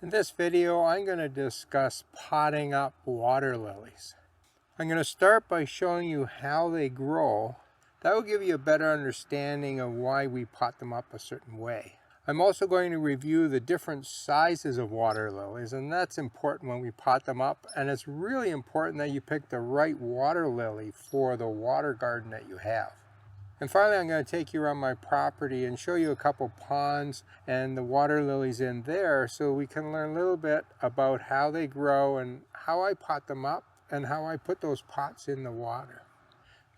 In this video, I'm going to discuss potting up water lilies. I'm going to start by showing you how they grow. That will give you a better understanding of why we pot them up a certain way. I'm also going to review the different sizes of water lilies, and that's important when we pot them up, and it's really important that you pick the right water lily for the water garden that you have. And finally, I'm going to take you around my property and show you a couple ponds and the water lilies in there so we can learn a little bit about how they grow and how I pot them up and how I put those pots in the water.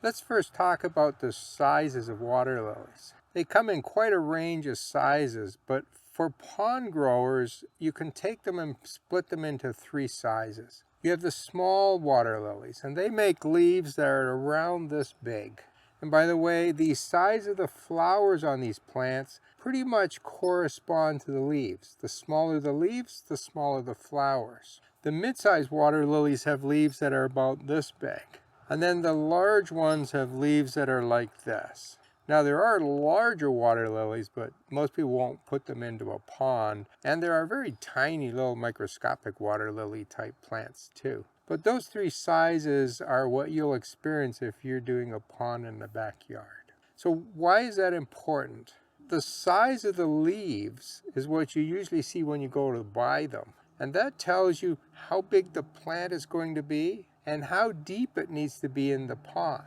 Let's first talk about the sizes of water lilies. They come in quite a range of sizes, but for pond growers, you can take them and split them into three sizes. You have the small water lilies, and they make leaves that are around this big. And by the way, the size of the flowers on these plants pretty much correspond to the leaves. The smaller the leaves, the smaller the flowers. The mid-sized water lilies have leaves that are about this big. And then the large ones have leaves that are like this. Now there are larger water lilies, but most people won't put them into a pond. And there are very tiny little microscopic water lily type plants too. But those three sizes are what you'll experience if you're doing a pond in the backyard. So why is that important? The size of the leaves is what you usually see when you go to buy them. And that tells you how big the plant is going to be and how deep it needs to be in the pond.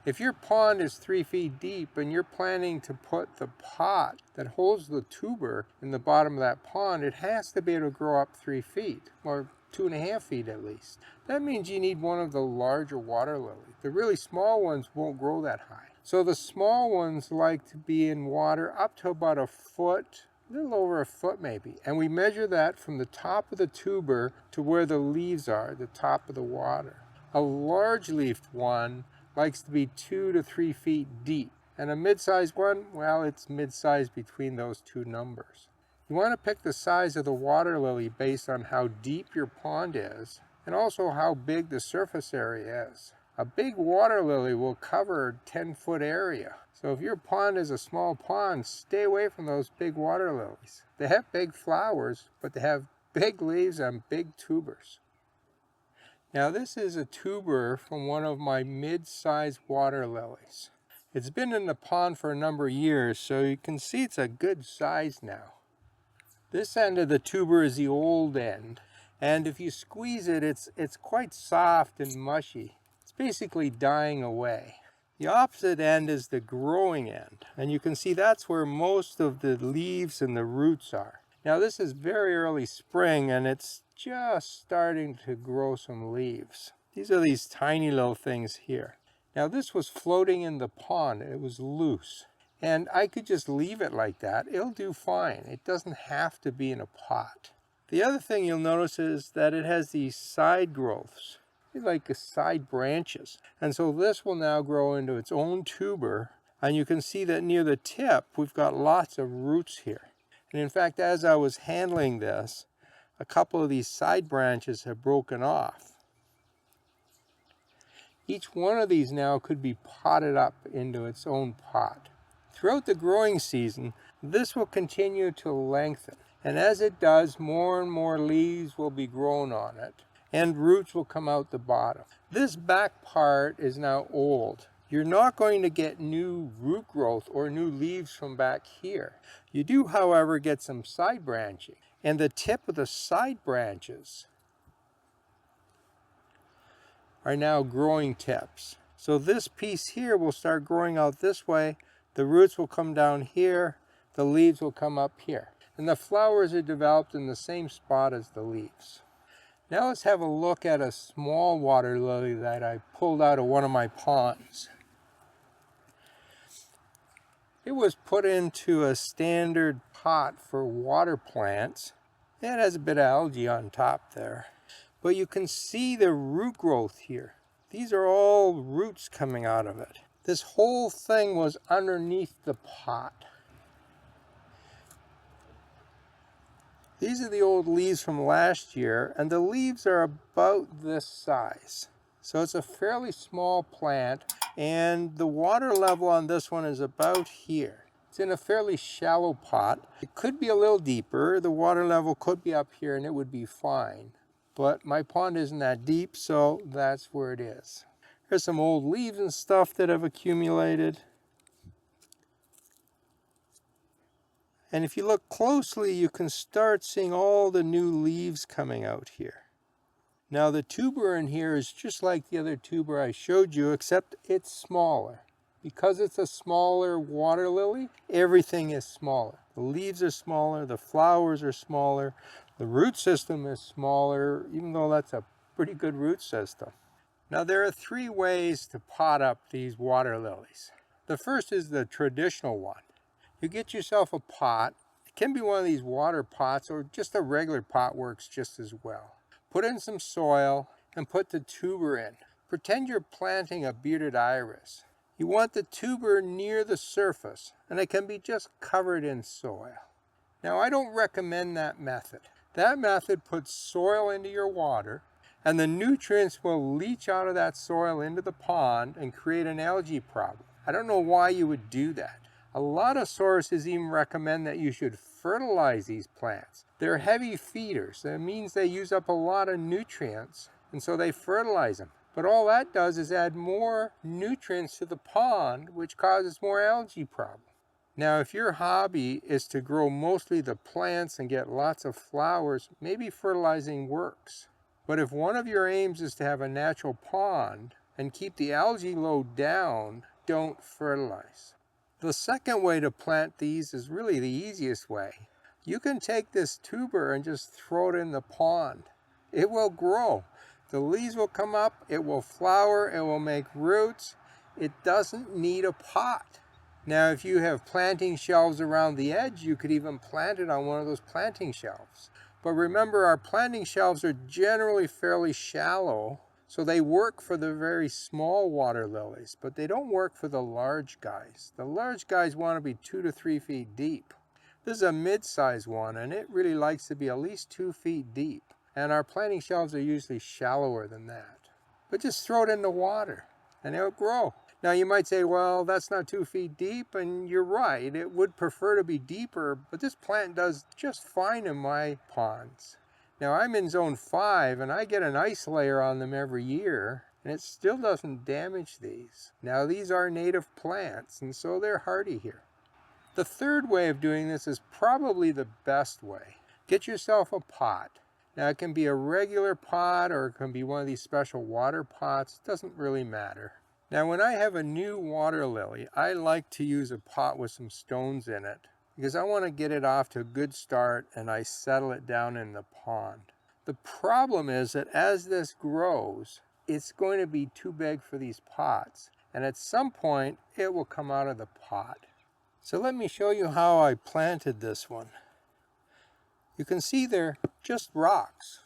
If your pond is 3 feet deep and you're planning to put the pot that holds the tuber in the bottom of that pond, it has to be able to grow up 3 feet, or 2.5 feet at least. That means you need one of the larger water lilies. The really small ones won't grow that high. So the small ones like to be in water up to about a foot, a little over a foot maybe. And we measure that from the top of the tuber to where the leaves are, the top of the water. A large leafed one likes to be 2 to 3 feet deep. And a mid-sized one, well, it's mid-sized between those two numbers. You want to pick the size of the water lily based on how deep your pond is and also how big the surface area is. A big water lily will cover a 10-foot area. So if your pond is a small pond, stay away from those big water lilies. They have big flowers, but they have big leaves and big tubers. Now this is a tuber from one of my mid-sized water lilies. It's been in the pond for a number of years, so you can see it's a good size now. This end of the tuber is the old end, and if you squeeze it, it's quite soft and mushy. It's basically dying away. The opposite end is the growing end, and you can see that's where most of the leaves and the roots are. Now this is very early spring, and it's just starting to grow some leaves. These are these tiny little things here. Now this was floating in the pond. It was loose. And I could just leave it like that. It'll do fine. It doesn't have to be in a pot. The other thing you'll notice is that it has these side growths, like side branches. And so this will now grow into its own tuber. And you can see that near the tip, we've got lots of roots here. And in fact, as I was handling this, a couple of these side branches have broken off. Each one of these now could be potted up into its own pot. Throughout the growing season, this will continue to lengthen. And as it does, more and more leaves will be grown on it, and roots will come out the bottom. This back part is now old. You're not going to get new root growth or new leaves from back here. You do, however, get some side branching. And the tip of the side branches are now growing tips. So this piece here will start growing out this way. The roots will come down here. The leaves will come up here. And the flowers are developed in the same spot as the leaves. Now let's have a look at a small water lily that I pulled out of one of my ponds. It was put into a standard pot for water plants. It has a bit of algae on top there. But you can see the root growth here. These are all roots coming out of it. This whole thing was underneath the pot. These are the old leaves from last year, and the leaves are about this size. So it's a fairly small plant, and the water level on this one is about here. It's in a fairly shallow pot. It could be a little deeper. The water level could be up here and it would be fine. But my pond isn't that deep, so that's where it is. There's some old leaves and stuff that have accumulated. And if you look closely, you can start seeing all the new leaves coming out here. Now the tuber in here is just like the other tuber I showed you, except it's smaller. Because it's a smaller water lily, everything is smaller. The leaves are smaller, the flowers are smaller, the root system is smaller, even though that's a pretty good root system. Now there are 3 ways to pot up these water lilies. The first is the traditional one. You get yourself a pot. It can be one of these water pots, or just a regular pot works just as well. Put in some soil and put the tuber in. Pretend you're planting a bearded iris. You want the tuber near the surface, and it can be just covered in soil. Now I don't recommend that method. That method puts soil into your water, and the nutrients will leach out of that soil into the pond and create an algae problem. I don't know why you would do that. A lot of sources even recommend that you should fertilize these plants. They're heavy feeders. That means they use up a lot of nutrients, and so they fertilize them. But all that does is add more nutrients to the pond, which causes more algae problems. Now, if your hobby is to grow mostly the plants and get lots of flowers, maybe fertilizing works. But if one of your aims is to have a natural pond and keep the algae load down, don't fertilize. The second way to plant these is really the easiest way. You can take this tuber and just throw it in the pond. It will grow. The leaves will come up, it will flower, it will make roots. It doesn't need a pot. Now, if you have planting shelves around the edge, you could even plant it on one of those planting shelves. But remember, our planting shelves are generally fairly shallow, so they work for the very small water lilies, but they don't work for the large guys. The large guys want to be 2 to 3 feet deep. This is a mid-sized one, and it really likes to be at least 2 feet deep. And our planting shelves are usually shallower than that. But just throw it in the water, and it'll grow. Now you might say, well, that's not 2 feet deep, and you're right. It would prefer to be deeper, but this plant does just fine in my ponds. Now I'm in zone 5, and I get an ice layer on them every year, and it still doesn't damage these. Now these are native plants, and so they're hardy here. The third way of doing this is probably the best way. Get yourself a pot. Now it can be a regular pot, or it can be one of these special water pots. It doesn't really matter. Now when I have a new water lily, I like to use a pot with some stones in it, because I want to get it off to a good start, and I settle it down in the pond. The problem is that as this grows, it's going to be too big for these pots, and at some point it will come out of the pot. So let me show you how I planted this one. You can see they're just rocks.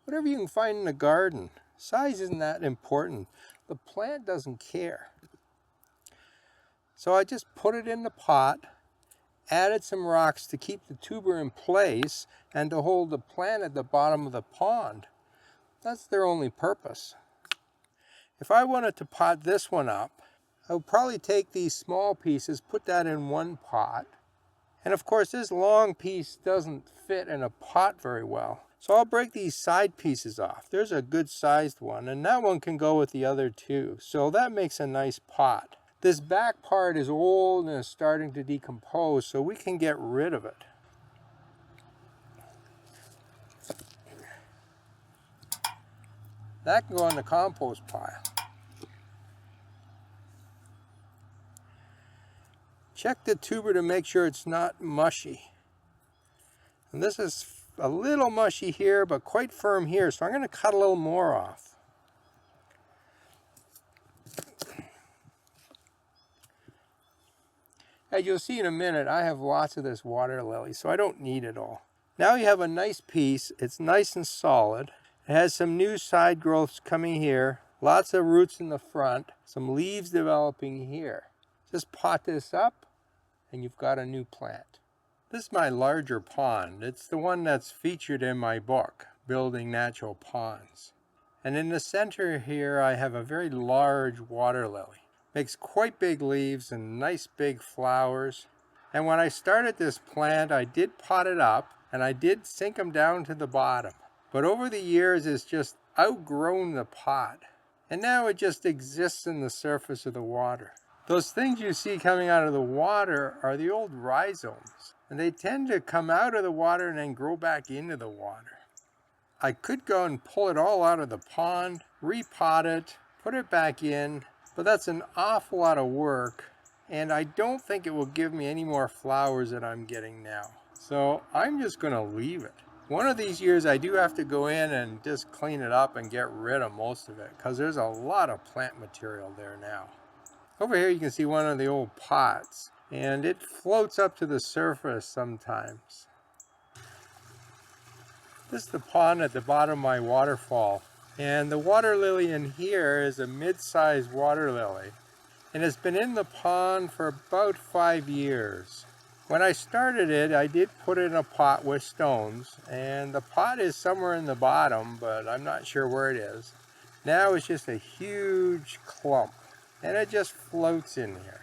Whatever you can find in the garden. Size isn't that important. The plant doesn't care. So I just put it in the pot, added some rocks to keep the tuber in place and to hold the plant at the bottom of the pond. That's their only purpose. If I wanted to pot this one up, I would probably take these small pieces, put that in one pot. And of course this long piece doesn't fit in a pot very well. So I'll break these side pieces off. There's a good sized one, and that one can go with the other two. So that makes a nice pot. This back part is old and is starting to decompose, so we can get rid of it. That can go in the compost pile. Check the tuber to make sure it's not mushy. And this is a little mushy here, but quite firm here, so I'm going to cut a little more off. As you'll see in a minute, I have lots of this water lily, so I don't need it all. Now you have a nice piece. It's nice and solid. It has some new side growths coming here, lots of roots in the front, some leaves developing here. Just pot this up, and you've got a new plant. This is my larger pond. It's the one that's featured in my book, Building Natural Ponds. And in the center here, I have a very large water lily. Makes quite big leaves and nice big flowers. And when I started this plant, I did pot it up and I did sink them down to the bottom. But over the years, it's just outgrown the pot. And now it just exists in the surface of the water. Those things you see coming out of the water are the old rhizomes. And they tend to come out of the water and then grow back into the water. I could go and pull it all out of the pond, repot it, put it back in, but that's an awful lot of work. And I don't think it will give me any more flowers than I'm getting now. So I'm just going to leave it. One of these years I do have to go in and just clean it up and get rid of most of it because there's a lot of plant material there now. Over here you can see one of the old pots and it floats up to the surface sometimes. This is the pond at the bottom of my waterfall, and the water lily in here is a mid-sized water lily, and it's been in the pond for about 5 years. When I started it, I did put it in a pot with stones, and the pot is somewhere in the bottom, but I'm not sure where it is. Now it's just a huge clump, and it just floats in here.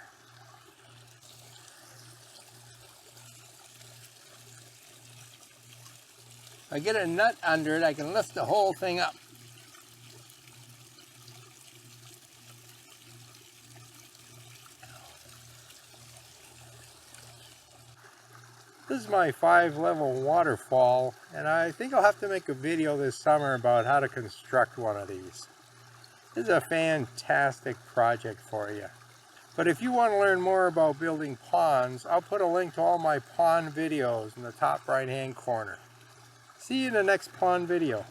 If I get a nut under it, I can lift the whole thing up. This is my 5-level waterfall, and I think I'll have to make a video this summer about how to construct one of these. This is a fantastic project for you. But if you want to learn more about building ponds, I'll put a link to all my pond videos in the top right-hand corner. See you in the next pond video.